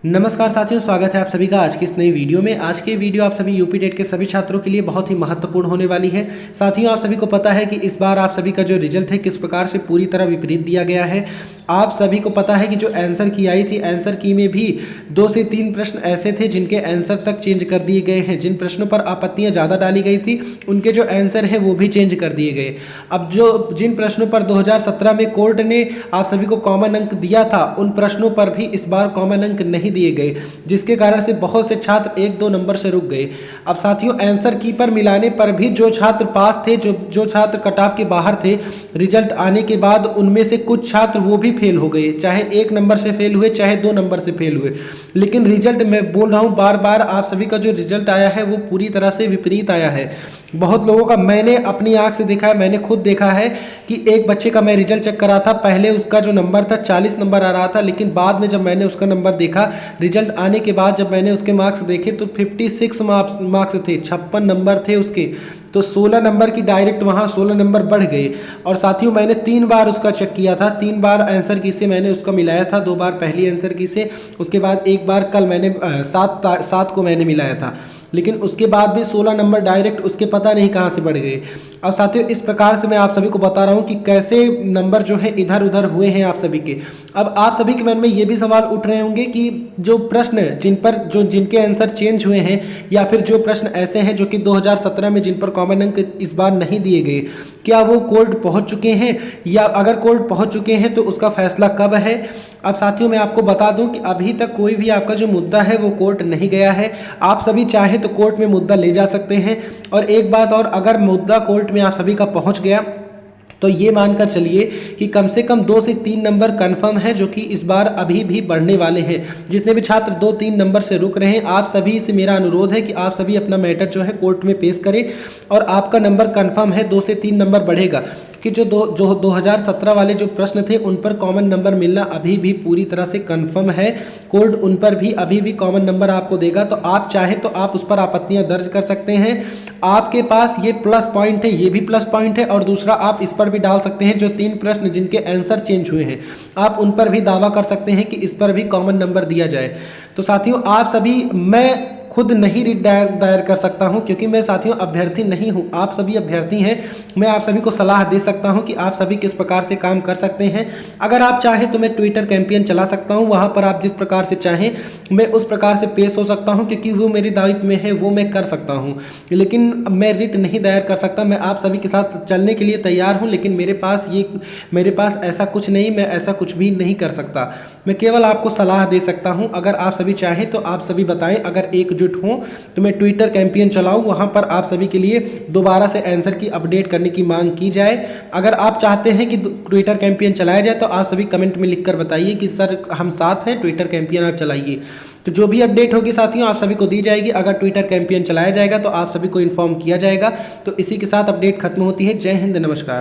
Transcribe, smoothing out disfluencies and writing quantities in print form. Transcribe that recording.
नमस्कार साथियों, स्वागत है आप सभी का आज की इस नई वीडियो में। आज की वीडियो आप सभी यूपी टेट के सभी छात्रों के लिए बहुत ही महत्वपूर्ण होने वाली है। साथियों, आप सभी को पता है कि इस बार आप सभी का जो रिजल्ट है किस प्रकार से पूरी तरह विपरीत दिया गया है। आप सभी को पता है कि जो आंसर की आई थी, आंसर की में भी 2 से 3 प्रश्न ऐसे थे जिनके आंसर तक चेंज कर दिए गए हैं। जिन प्रश्नों पर आपत्तियां ज़्यादा डाली गई थी उनके जो आंसर हैं वो भी चेंज कर दिए गए। अब जिन प्रश्नों पर 2017 में कोर्ट ने आप सभी को कॉमन अंक दिया था, उन प्रश्नों पर भी इस बार कॉमन अंक नहीं दिए गए, जिसके कारण से बहुत से छात्र 1-2 नंबर से रुक गए। अब साथियों, आंसर की पर मिलाने पर भी जो छात्र पास थे, जो छात्र कट ऑफ के बाहर थे, रिजल्ट आने के बाद उनमें से कुछ छात्र वो भी फेल हो गए, चाहे 1 नंबर से फेल हुए, चाहे 2 नंबर से फेल हुए। लेकिन रिजल्ट, मैं बोल रहा हूँ बार बार, आप सभी का जो रिजल्ट आया है वो पूरी तरह से विपरीत आया है। बहुत लोगों का मैंने अपनी आंख से देखा है, मैंने खुद देखा है कि एक बच्चे का मैं रिजल्ट चेक करा था, पहले उसका जो नंबर था 40 नंबर आ रहा था, लेकिन बाद में जब मैंने उसका नंबर देखा, रिजल्ट आने के बाद जब मैंने उसके मार्क्स देखे तो 56 मार्क्स थे, 56 नंबर थे उसके। तो 16 नंबर की डायरेक्ट वहाँ 16 नंबर बढ़ गए। और साथियों, मैंने 3 बार उसका चेक किया था, 3 बार आंसर की से मैंने उसका मिलाया था, 2 बार पहली आंसर की से, उसके बाद 1 बार कल मैंने 7 को मैंने मिलाया था, लेकिन उसके बाद भी 16 नंबर डायरेक्ट उसके पता नहीं कहाँ से बढ़ गए। अब साथियों, इस प्रकार से मैं आप सभी को बता रहा हूँ कि कैसे नंबर जो है इधर उधर हुए हैं आप सभी के। अब आप सभी के मन में ये भी सवाल उठ रहे होंगे कि जो प्रश्न जिनके आंसर चेंज हुए हैं, या फिर जो प्रश्न ऐसे हैं जो कि 2017 में जिन पर कॉमन अंक इस बार नहीं दिए गए, क्या वो कोर्ट पहुंच चुके हैं, या अगर कोर्ट पहुंच चुके हैं तो उसका फैसला कब है। अब साथियों, मैं आपको बता दूं कि अभी तक कोई भी आपका जो मुद्दा है वो कोर्ट नहीं गया है। आप सभी चाहें तो कोर्ट में मुद्दा ले जा सकते हैं। और एक बात और, अगर मुद्दा कोर्ट में आप सभी का पहुंच गया तो ये मानकर चलिए कि कम से कम 2 से 3 नंबर कंफर्म है, जो कि इस बार अभी भी बढ़ने वाले हैं। जितने भी छात्र 2-3 नंबर से रुक रहे हैं, आप सभी से मेरा अनुरोध है कि आप सभी अपना मैटर जो है कोर्ट में पेश करें, और आपका नंबर कंफर्म है, 2 से 3 नंबर बढ़ेगा। कि जो 2017 वाले जो प्रश्न थे उन पर कॉमन नंबर मिलना अभी भी पूरी तरह से कंफर्म है। कोर्ट उन पर भी अभी भी कॉमन नंबर आपको देगा, तो आप चाहें तो आप उस पर आपत्तियां दर्ज कर सकते हैं। आपके पास ये प्लस पॉइंट है, ये भी प्लस पॉइंट है, और दूसरा आप इस पर भी डाल सकते हैं जो 3 प्रश्न जिनके आंसर चेंज हुए हैं, आप उन पर भी दावा कर सकते हैं कि इस पर भी कॉमन नंबर दिया जाए। तो साथियों, आप सभी, मैं खुद नहीं रिट दायर कर सकता हूं, क्योंकि मैं साथियों अभ्यर्थी नहीं हूं, आप सभी अभ्यर्थी हैं। मैं आप सभी को सलाह दे सकता हूं कि आप सभी किस प्रकार से काम कर सकते हैं। अगर आप चाहें तो मैं ट्विटर कैंपेन चला सकता हूं, वहां पर आप जिस प्रकार से चाहें मैं उस प्रकार से पेश हो सकता हूं, क्योंकि वो मेरी दायित्व में है, वो मैं कर सकता हूं। लेकिन मैं रिट नहीं दायर कर सकता। मैं आप सभी के साथ चलने के लिए तैयार हूँ, लेकिन मेरे पास ऐसा कुछ नहीं, मैं ऐसा कुछ भी नहीं कर सकता। मैं केवल आपको सलाह दे सकता हूं। अगर आप सभी चाहें तो आप सभी बताएं, अगर एकजुट हो तो मैं ट्विटर कैंपेन चलाऊं, वहां पर आप सभी के लिए दोबारा से आंसर की अपडेट करने की मांग की जाए। अगर आप चाहते हैं कि ट्विटर कैंपेन चलाया जाए तो आप सभी कमेंट में लिखकर बताइए कि सर हम साथ हैं, ट्विटर कैंपेन आप चलाइए। तो जो भी अपडेट होगी साथियों आप सभी को दी जाएगी। अगर ट्विटर कैंपेन चलाया जाएगा तो आप सभी को इन्फॉर्म किया जाएगा। तो इसी के साथ अपडेट खत्म होती है। जय हिंद, नमस्कार।